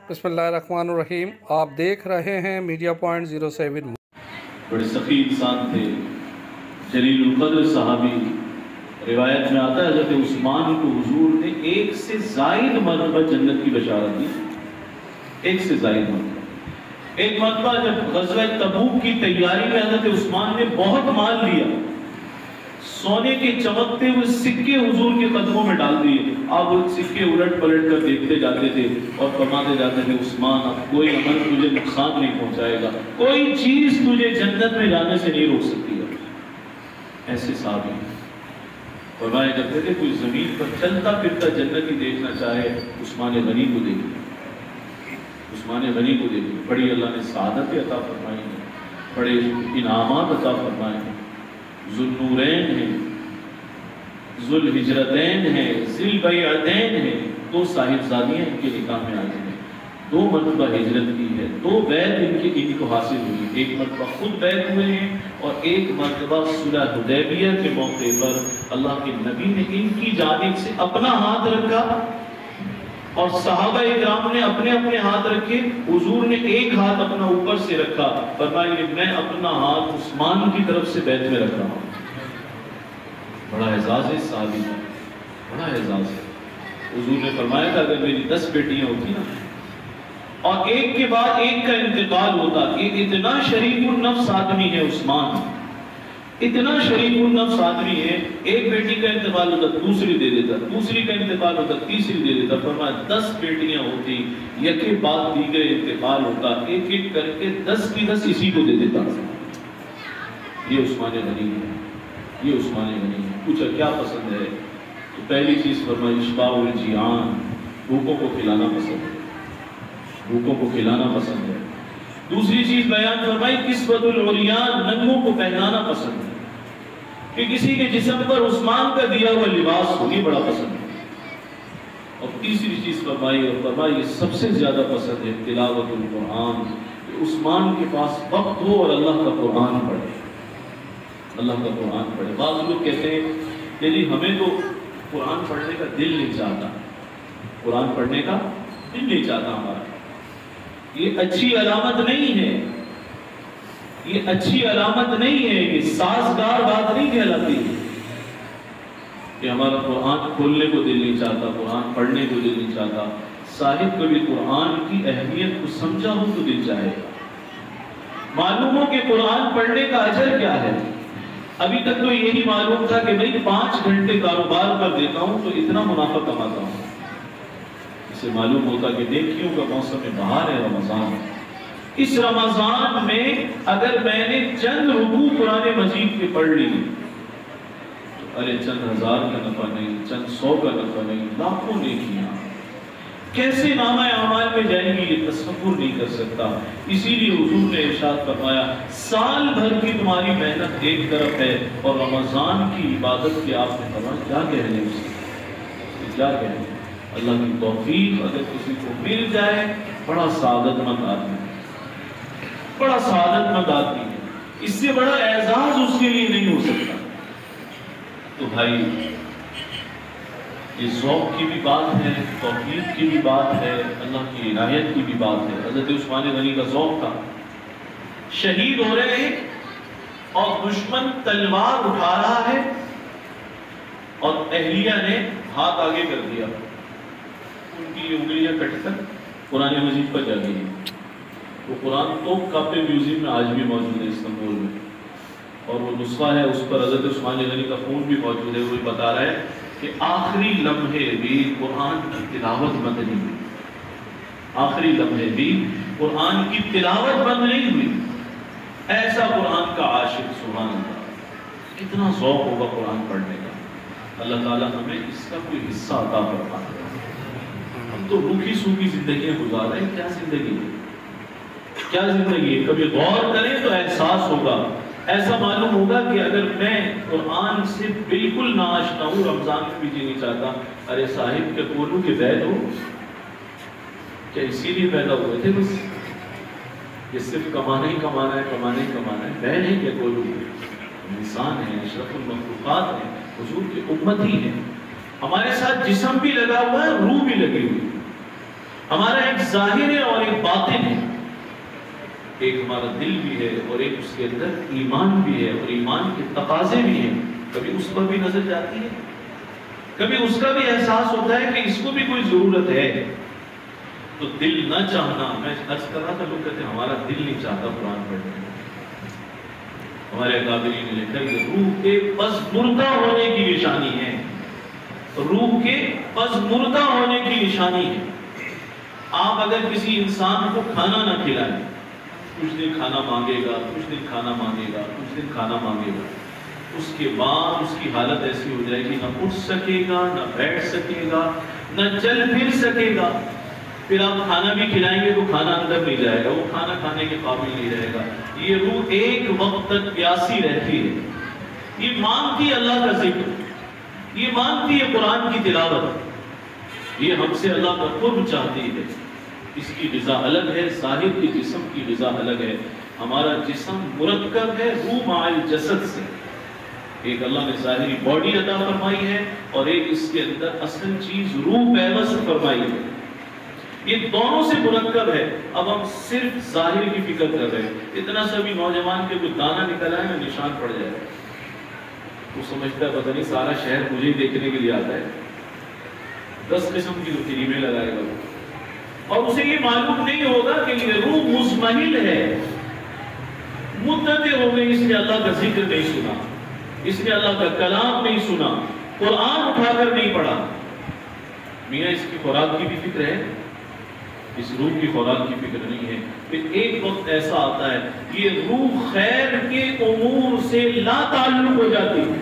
بسم اللہ الرحمن الرحیم، آپ دیکھ رہے ہیں میڈیا پوائنٹ 07۔ بڑے سخی انسان تھے، جلیل القدر صحابی۔ روایت میں آتا ہے حضرت عثمان کو حضور نے 1 سے زائد مرتبہ جنت کی بشارت دی، 1 سے زائد مرتبہ۔ ایک مرتبہ جب غزوہ تبوک کی تیاری میں حضرت عثمان نے بہت مال لیا، سونے کے چمکتے ہوئے سکے حضور کے قدموں میں ڈال دیے۔ آپ وہ سکے الٹ پلٹ کر دیکھتے جاتے تھے اور فرماتے جاتے تھے، عثمان اب کوئی عمل تجھے نقصان نہیں پہنچائے گا، کوئی چیز تجھے جنت میں جانے سے نہیں روک سکتی ہے۔ ایسے صحابی فرمایا کرتے تھے، کوئی زمین پر چلتا پھرتا جنت ہی دیکھنا چاہے عثمان غنی کو دیکھے، عثمان غنی کو دیکھے۔ بڑی اللہ نے سعادت عطا فرمائی ہے، بڑے انعامات عطا فرمائے ہیں۔ ذوالنورین ہیں، ذوالہجرتین ہیں، ذوالبیعتین ہیں، 2 صاحبزادیاں ان کے نکاح میں آئی ہیں، 2 مرتبہ ہجرت کی ہے، 2 بیعت ان کو حاصل ہوئی، 1 مرتبہ خود بیعت ہوئے ہیں اور 1 مرتبہ صلح حدیبیہ کے موقع پر اللہ کے نبی نے ان کی جانب سے اپنا ہاتھ رکھا اور صحابہ اکرام نے اپنے اپنے ہاتھ رکھے۔ حضور نے ایک ہاتھ اپنا اوپر سے رکھا، فرمایا کہ میں اپنا ہاتھ عثمان کی طرف سے بیعت میں رکھ رہا ہوں۔ بڑا اعزاز ہے صحابی کا، بڑا اعزاز ہے۔ حضور نے فرمایا تھا اگر میری 10 بیٹیاں ہوتی نا اور ایک کے بعد ایک کا انتقال ہوتا، کہ اتنا شریف النفس آدمی ہے عثمان، اتنا شریف النفس آدمی ہے، ایک بیٹی کا انتقال ہوتا دوسری دے دیتا، دوسری کا انتقال ہوتا تیسری دے دیتا۔ فرمایا 10 بیٹیاں ہوتی، یکے بعد دیگر انتقال ہوتا، ایک ایک کر کے 10 کی 10 اسی کو دے دیتا۔ یہ عثمان غنی ہے، یہ عثمان غنی ہے۔ پوچھا کیا پسند ہے؟ تو پہلی چیز فرمائی اشباع الجیعان، بھوکوں کو کھلانا پسند ہے، بھوکوں کو کھلانا پسند ہے۔ دوسری چیز بیان فرمائی کسوۃ العریان، ننگوں کو پہنانا پسند ہے، کہ کسی کے جسم پر عثمان کا دیا ہوا لباس ہو، یہ بڑا پسند ہے۔ اور تیسری چیز فرمائی اور فرمائی یہ سب سے زیادہ پسند ہے تلاوت القرآن، کہ عثمان کے پاس وقت ہو اور اللہ کا قرآن پڑھے، اللہ کا قرآن پڑھے۔ بعض لوگ کہتے ہیں کہ جی ہمیں تو قرآن پڑھنے کا دل نہیں چاہتا، قرآن پڑھنے کا دل نہیں چاہتا ہمارا۔ یہ اچھی علامت نہیں ہے، یہ اچھی علامت نہیں ہے، یہ سازگار بات نہیں کہلاتی ہے کہ ہمارا قرآن کھولنے کو دل نہیں چاہتا، قرآن پڑھنے کو دل نہیں چاہتا۔ صاحب کبھی قرآن کی اہمیت کو سمجھا ہو تو دل چاہے گا، معلوم ہو کہ قرآن پڑھنے کا اجر کیا ہے۔ ابھی تک تو یہی معلوم تھا کہ بھئی 5 گھنٹے کاروبار پر دیتا ہوں تو اتنا منافع کماتا ہوں، اس سے معلوم ہوتا کہ نیکیوں کا موسم بہار ہے، رمضان۔ اس رمضان میں اگر میں نے چند رکوع قرآن مجید کے پڑھ لی تو ارے چند 1000 کا نفع نہیں، چند 100 کا نفع نہیں، لاکھوں نیکیاں کیسے نامہ اعمال میں جائیں گی یہ تصور نہیں کر سکتا۔ اسی لیے حضور نے ارشاد فرمایا سال بھر کی تمہاری محنت ایک طرف ہے اور رمضان کی عبادت کے آپ نے فرمایا کیا کہنے اسے، کیا کہنے۔ اللہ کی توفیق اگر کسی کو مل جائے بڑا سعادت مند آدمی، بڑا سعادت مند آدمی ہے، اس سے بڑا اعزاز اس کے لیے نہیں ہو سکتا۔ تو بھائی یہ ذوق کی بھی بات ہے، توفیق کی بھی بات ہے، اللہ کی عنایت کی بھی بات ہے۔ حضرت عثمان غنی کا ذوق تھا، شہید ہو رہے ہیں اور دشمن تلوار اٹھا رہا ہے اور اہلیہ نے ہاتھ آگے کر دیا، ان کی انگلیاں کٹ کر قرآن مجید پر جا گئی۔ وہ قرآن تو کاپے میوزیم میں آج بھی موجود ہے استنبول میں، اور وہ نسخہ ہے اس پر حضرت عثمان غنی کا خون بھی موجود ہے۔ وہ بتا رہا ہے کہ آخری لمحے بھی قرآن کی تلاوت بند نہیں ہوئی، آخری لمحے بھی قرآن کی تلاوت بند نہیں ہوئی۔ ایسا قرآن کا عاشق، سبحان اللہ، کتنا ذوق ہوگا قرآن پڑھنے کا۔ اللہ تعالیٰ ہمیں اس کا کوئی حصہ عطا فرمائے۔ ہم تو روکھی سوکھی زندگیاں گزار رہے ہیں، کیا زندگی ہے، کیا زندگی ہے۔ کبھی غور کریں تو احساس ہوگا، ایسا معلوم ہوگا کہ اگر میں قرآن سے بالکل ناآشنا ہوں، رمضان میں بھی جی نہیں چاہتا، ارے صاحب کے بولوں کہ بیت ہو کیا اسی لیے پیدا ہوئے تھے بس، یہ صرف کمانا ہی کمانا ہے، کمانا ہی کمانا ہے، بیت ہے کہ بولوں انسان ہے، اشرف المخلوقات ہیں، حضور کی امت ہی ہے، ہمارے ساتھ جسم بھی لگا ہوا ہے، روح بھی لگی ہوئی، ہمارا ایک ظاہر ہے اور ایک باطن ہے، ایک ہمارا دل بھی ہے اور ایک اس کے اندر ایمان بھی ہے، اور ایمان کے تقاضے بھی ہیں، کبھی اس پر بھی نظر جاتی ہے، کبھی اس کا بھی احساس ہوتا ہے کہ اس کو بھی کوئی ضرورت ہے، تو دل نہ چاہنا، میں عرض کر رہا تھا لوگ کہتے ہیں ہمارا دل نہیں چاہتا قرآن پڑھنے میں، ہمارے اکابرین نے لکھا کہ روح کے پس مردہ ہونے کی نشانی ہے، روح کے پس مردہ ہونے کی نشانی ہے۔ آپ اگر کسی انسان کو کھانا نہ کھلائیں، کچھ دن کھانا مانگے گا، کچھ دن کھانا مانگے گا، کچھ دن کھانا مانگے گا، اس کے بعد اس کی حالت ایسی ہو جائے گی نہ اٹھ سکے گا، نہ بیٹھ سکے گا، نہ چل پھر سکے گا، پھر آپ کھانا بھی کھلائیں گے تو کھانا اندر نہیں جائے گا، وہ کھانا کھانے کے قابل نہیں رہے گا۔ یہ روح ایک وقت تک پیاسی رہتی ہے، یہ مانگتی ہے اللہ کا ذکر، یہ مانگتی ہے قرآن کی تلاوت، یہ ہم سے اللہ کا قرب چاہتی ہے۔ اس کی غذا الگ ہے، ظاہر کے جسم کی غذا الگ ہے۔ ہمارا جسم مرکب ہے روح مع الجسد سے، ایک اللہ نے ظاہری باڈی عطا فرمائی ہے اور ایک اس کے اندر اصل چیز روح پیوست فرمائی ہے، یہ دونوں سے مرکب ہے۔ اب ہم صرف ظاہر کی فکر کر رہے ہیں، اتنا سا بھی نوجوان کے کوئی دانہ نکل آئے نا نشان پڑ جائے، وہ سمجھتا ہے پتہ نہیں سارا شہر مجھے ہی دیکھنے کے لیے آتا ہے، 10 قسم کی کریمیں لگائے گا، اور اسے یہ معلوم نہیں ہوگا کہ یہ روح مزمحل ہے، مدتیں ہو گئی اس نے اللہ کا ذکر نہیں سنا، اس نے اللہ کا کلام نہیں سنا، قرآن اٹھا کر نہیں پڑھا۔ میاں اس کی خوراک کی بھی فکر ہے، اس روح کی خوراک کی فکر نہیں ہے۔ پھر ایک وقت ایسا آتا ہے یہ روح خیر کے امور سے لا تعلق ہو جاتی ہے،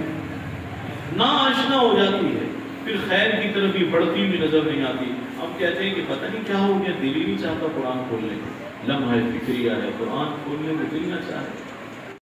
نا آشنا ہو جاتی ہے، پھر خیر کی طرف بھی بڑھتی ہوئی نظر نہیں آتی۔ ہم کہتے ہیں کہ پتہ نہیں کیا ہو گیا، دل ہی نہیں چاہتا قرآن کھولنے کو، لمحہ فکریہ ہے، قرآن کھولنے کو دل نہ چاہے۔